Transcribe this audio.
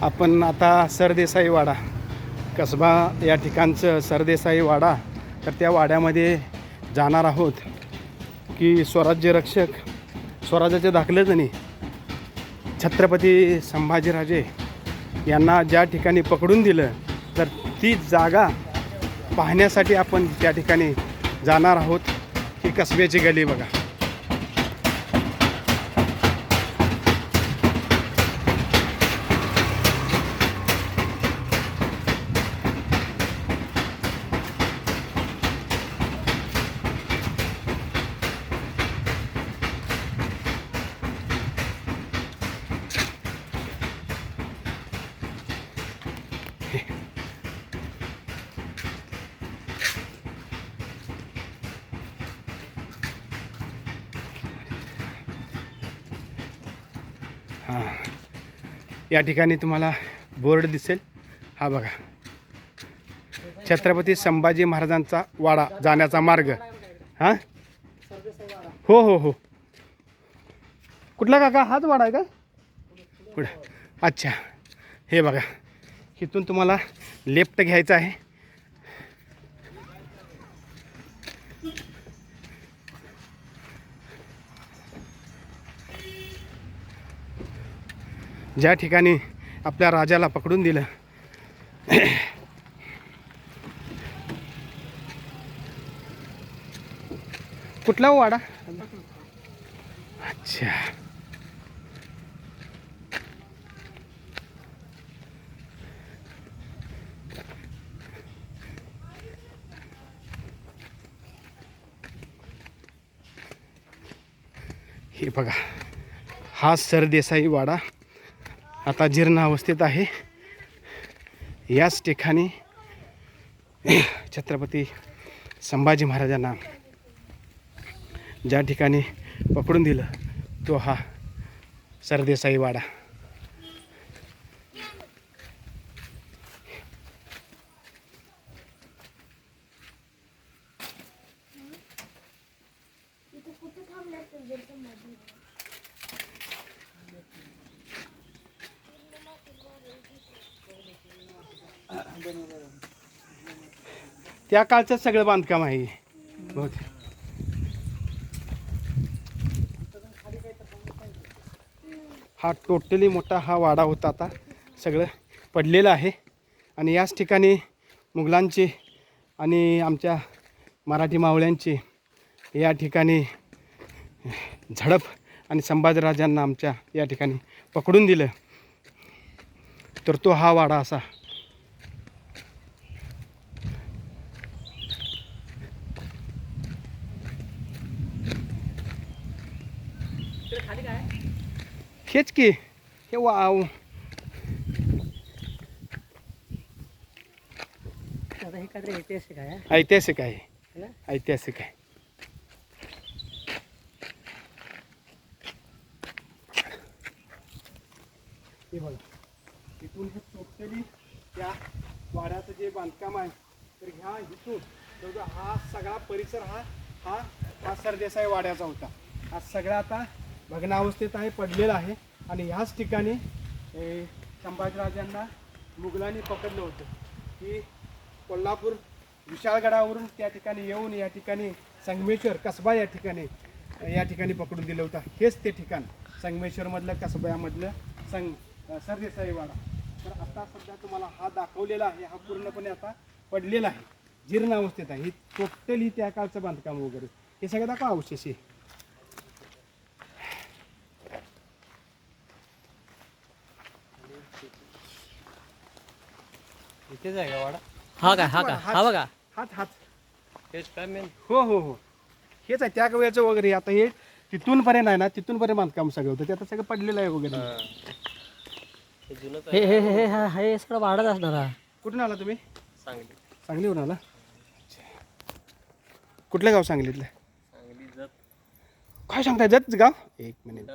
आपण आता सरदेसाई वाडा कसबा या ठिकाणचं सरदेसाई वाडा, तर त्या वाड्यामध्ये जाणार आहोत की स्वराज्य रक्षक स्वराज्याचे दाखलेजणी छत्रपती संभाजीराजे यांना ज्या ठिकाणी पकडून दिलं, तर ती जागा पाहण्यासाठी आपण त्या ठिकाणी जाणार आहोत. ही कसब्याची गली बघा. हां, या ठिकाणी तुम्हाला बोर्ड दिसेल. हा बघा, छत्रपती संभाजी महाराजांचा वाडा जाण्याचा मार्ग. हां, हो हो हो. कुठला काका? हाच वाडा आहे का? पुढे. अच्छा, हे बघा, इथून तुम्हाला लेफ्ट घ्यायचं आहे. ज्या ठिकाणी आपल्या राजाला पकडून दिलं, कुठला वाडा? अच्छा, हे बघा, हा सरदेसाई वाडा आता जीर्ण अवस्थेत आहे. याच ठिकाणी छत्रपती संभाजी महाराजांना ज्या ठिकाणी पकडून दिलं, तो हा सरदेसाई वाडा. त्या काळचं सगळं बांधकाम आहे बहुतेक. हा टोटली मोठा हा वाडा होता, आता सगळं पडलेलं आहे. आणि याच ठिकाणी मुघलांची आणि आमच्या मराठी मावळ्यांची या ठिकाणी झडप आणि संभाजीराजांना आमच्या या ठिकाणी पकडून दिलं, तर तो हा वाडा असा. हेच की हे वाव. ऐतिहासिक आहे, ऐतिहासिक आहे. हे बघा, इथून हे टोटली त्या वाड्याचं जे बांधकाम आहे, तर ह्या इथून जवळजवळ हा सगळा परिसर हा सरदेसाई वाड्याचा होता. हा सगळा आता भग्नावस्थेत आहे, पडलेला आहे. आणि ह्याच ठिकाणी संभाजीराजांना मुघलांनी पकडलं होतं, की कोल्हापूर विशाळगडावरून त्या ठिकाणी येऊन या ठिकाणी संगमेश्वर कसबा या ठिकाणी पकडून दिलं होतं. हेच ते ठिकाण संगमेश्वरमधलं, कसब्यामधलं सरदेसाई वाडा. तर आता सध्या तुम्हाला हा दाखवलेला आहे, हा पूर्णपणे आता पडलेला आहे, जीर्ण अवस्थेत आहे. ही टोटली त्या काळचं बांधकाम वगैरे हे सगळं दाखवा अवशेष. इथेच आहे का वाडा? हा का? हा का? हा बघा, हाच हेच काय मेन. हो हो हो, हेच आहे त्या वेळचं वगैरे. आता हे तिथून पर्यंत आहे ना, तिथून पर्यंत बांधकाम सगळं होतं, ते आता सगळं पडलेलं आहे वगैरे. हे जुनंच आहे. हे हे हे हे सगळं वाढत असणार हा. कुठून आला तुम्ही? सांगली. सांगलीवरून आला? कुठलं गाव सांगलीतलं? सांगली जत. काय सांगताय? जत गाव? एक मिनिट.